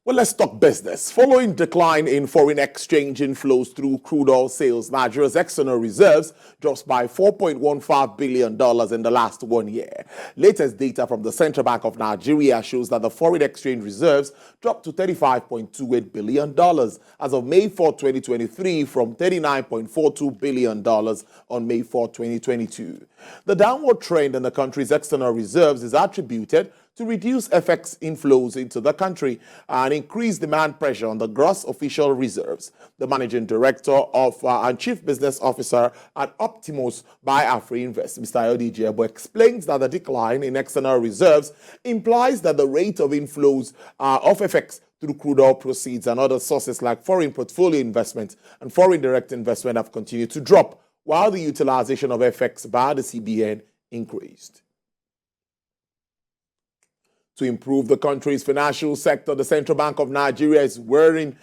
Well, let's talk business. Following decline in foreign exchange inflows through crude oil sales, Nigeria's external reserves dropped by $4.15 billion in the last 1 year. Latest data from the Central Bank of Nigeria shows that the foreign exchange reserves dropped to $35.28 billion as of May 4, 2023 from $39.42 billion on May 4, 2022. The downward trend in the country's external reserves is attributed to reduce FX inflows into the country and increase demand pressure on the gross official reserves. The managing director of and chief business officer at Optimus by AfriInvest, Mr. Ayodi Jebo, explains that the decline in external reserves implies that the rate of inflows of FX through crude oil proceeds and other sources like foreign portfolio investment and foreign direct investment have continued to drop, while the utilization of FX by the CBN increased. To improve the country's financial sector, the Central Bank of Nigeria is warning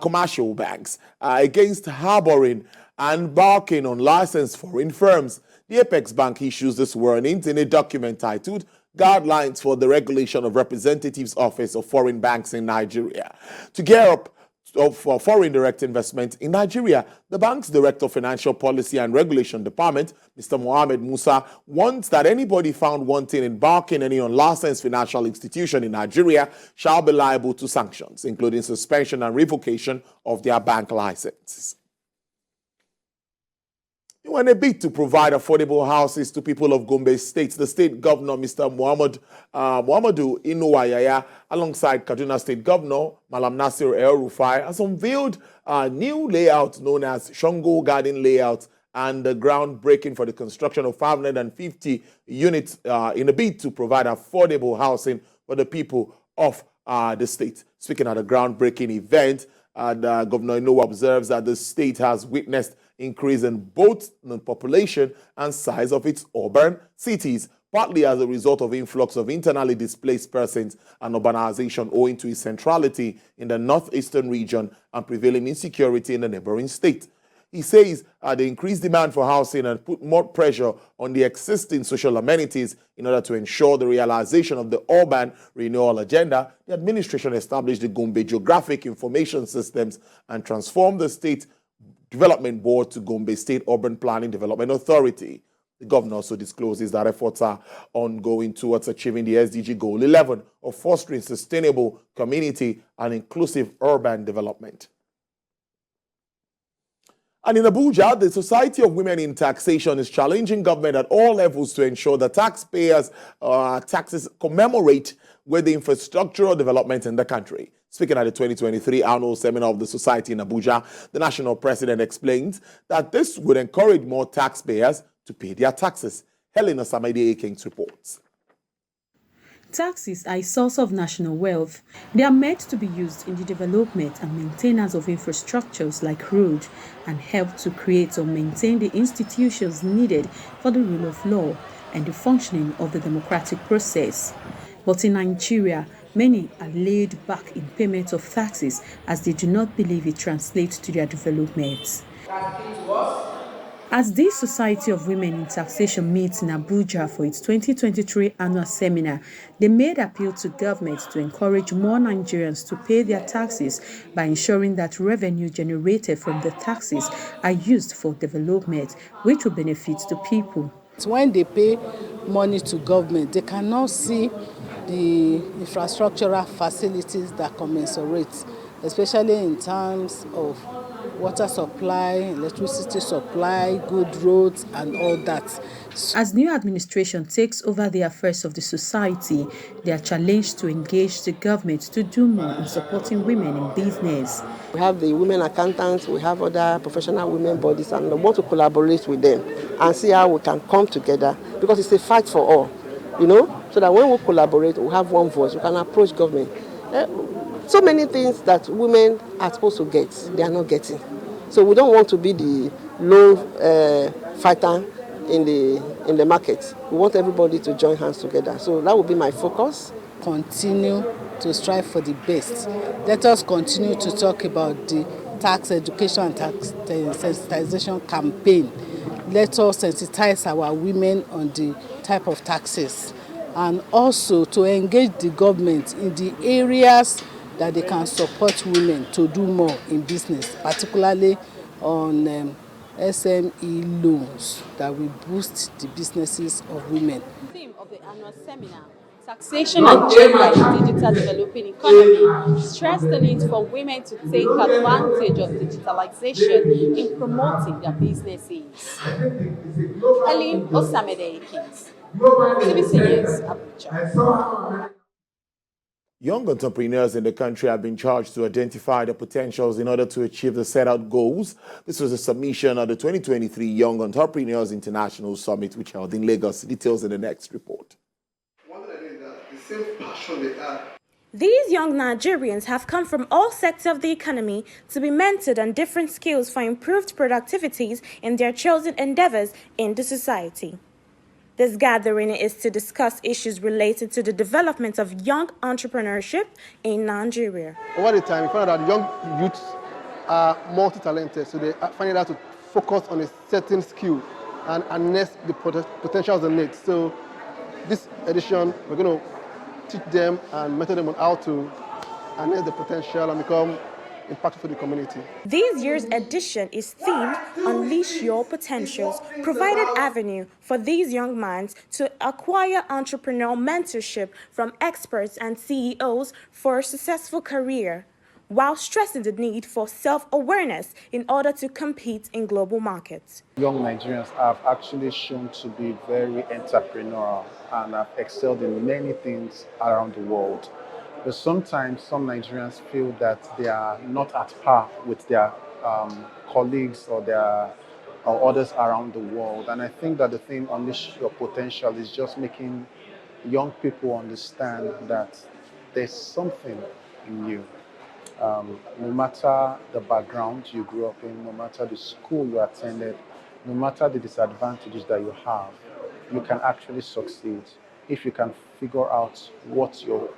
commercial banks against harboring and embarking on licensed foreign firms. The Apex Bank issues this warning in a document titled Guidelines for the Regulation of Representatives Office of Foreign Banks in Nigeria. To gear up for foreign direct investment in Nigeria, the bank's Director of Financial Policy and Regulation Department, Mr. Mohammed Musa, wants that anybody found wanting embarking any unlicensed financial institution in Nigeria shall be liable to sanctions, including suspension and revocation of their bank licenses. In a bid to provide affordable houses to people of Gombe State, the state governor, Mr. Muhammadu Inuwayaya, alongside Kaduna State Governor Malam Nasir El-Rufai, has unveiled a new layout known as Shongo Garden Layout and the groundbreaking for the construction of 550 units in a bid to provide affordable housing for the people of the state. Speaking at a groundbreaking event, Governor Inuwa observes that the state has witnessed increase in both the population and size of its urban cities, partly as a result of influx of internally displaced persons and urbanization owing to its centrality in the northeastern region and prevailing insecurity in the neighboring state. He says the increased demand for housing and put more pressure on the existing social amenities in order to ensure the realization of the urban renewal agenda. The administration established the Gombe Geographic Information Systems and transformed the State Development Board to Gombe State Urban Planning Development Authority. The governor also discloses that efforts are ongoing towards achieving the SDG Goal 11 of fostering sustainable community and inclusive urban development. And in Abuja, the Society of Women in Taxation is challenging government at all levels to ensure that taxpayers' taxes commemorate with the infrastructural development in the country. Speaking at the 2023 annual seminar of the society in Abuja, the national president explains that this would encourage more taxpayers to pay their taxes. Helena Samede Akins reports. Taxes are a source of national wealth. They are meant to be used in the development and maintenance of infrastructures like roads and help to create or maintain the institutions needed for the rule of law and the functioning of the democratic process. But in Nigeria, many are laid back in payment of taxes as they do not believe it translates to their development. As this Society of Women in Taxation meets in Abuja for its 2023 annual seminar, they made appeal to government to encourage more Nigerians to pay their taxes by ensuring that revenue generated from the taxes are used for development, which will benefit the people. When they pay money to government, they cannot see the infrastructural facilities that commensurate, especially in terms of water supply, electricity supply, good roads, and all that. As new administration takes over the affairs of the society, they are challenged to engage the government to do more in supporting women in business. We have the women accountants, we have other professional women bodies, and we want to collaborate with them and see how we can come together, because it's a fight for all, so that when we collaborate, we have one voice, we can approach government. So many things that women are supposed to get, they are not getting. So we don't want to be the lone fighter in the market. We want everybody to join hands together. So that will be my focus. Continue to strive for the best. Let us continue to talk about the tax education and tax sensitization campaign. Let us sensitize our women on the type of taxes, and also to engage the government in the areas that they can support women to do more in business, particularly on SME loans that will boost the businesses of women. The theme of the annual seminar, Taxation and Gender in Digital Developing Economy, stressed the need for women to take advantage of digitalization in promoting their businesses. Helen Osamede Ekins, TVC News, Abuja. Young entrepreneurs in the country have been charged to identify their potentials in order to achieve the set out goals. This was a submission at the 2023 Young Entrepreneurs International Summit, which held in Lagos. Details in the next report. One thing I think that the same passion they have. These young Nigerians have come from all sectors of the economy to be mentored on different skills for improved productivities in their chosen endeavors in the society. This gathering is to discuss issues related to the development of young entrepreneurship in Nigeria. Over the time, we found out that young youths are multi-talented, so they find it out to focus on a certain skill and harness the potentials they need. So this edition, we're going to teach them and mentor them on how to harness the potential and become impactful for the community. This year's edition is themed Unleash Your Potentials, provided avenue for these young minds to acquire entrepreneurial mentorship from experts and CEOs for a successful career, while stressing the need for self-awareness in order to compete in global markets. Young Nigerians have actually shown to be very entrepreneurial and have excelled in many things around the world. But sometimes some Nigerians feel that they are not at par with their colleagues or others around the world. And I think that the thing Unleash Your Potential is just making young people understand that there's something in you. No matter the background you grew up in, no matter the school you attended, no matter the disadvantages that you have, you can actually succeed if you can figure out what your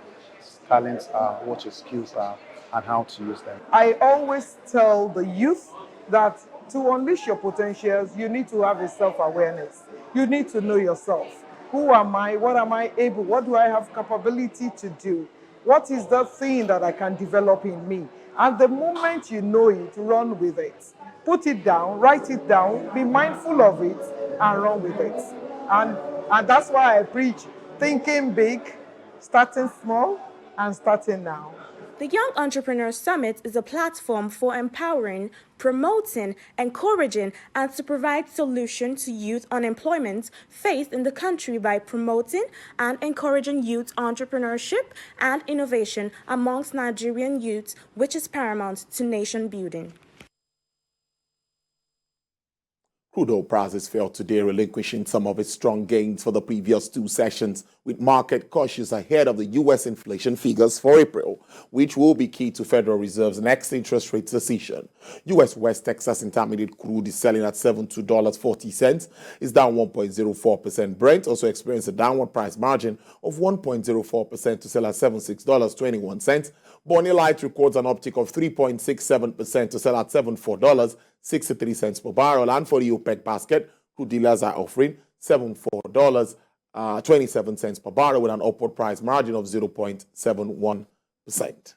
talents are, what your skills are, and how to use them. I always tell the youth that to unleash your potentials, you need to have a self-awareness. You need to know yourself. Who am I? What am I able? What do I have capability to do? What is the thing that I can develop in me? And the moment you know it, run with it. Put it down, write it down, be mindful of it, and run with it. And that's why I preach thinking big, starting small, and starting now. The Young Entrepreneur Summit is a platform for empowering, promoting, encouraging, and to provide solutions to youth unemployment faced in the country by promoting and encouraging youth entrepreneurship and innovation amongst Nigerian youths, which is paramount to nation building. Crude oil prices fell today, relinquishing some of its strong gains for the previous two sessions, with market cautious ahead of the U.S. inflation figures for April, which will be key to Federal Reserve's next interest rate decision. U.S. West Texas Intermediate crude is selling at $72.40, is down 1.04%. Brent also experienced a downward price margin of 1.04% to sell at $76.21. Bonnie Light records an uptick of 3.67% to sell at $74.63 per barrel. And for the OPEC basket, crude dealers are offering $74.27 per barrel with an upward price margin of 0.71%.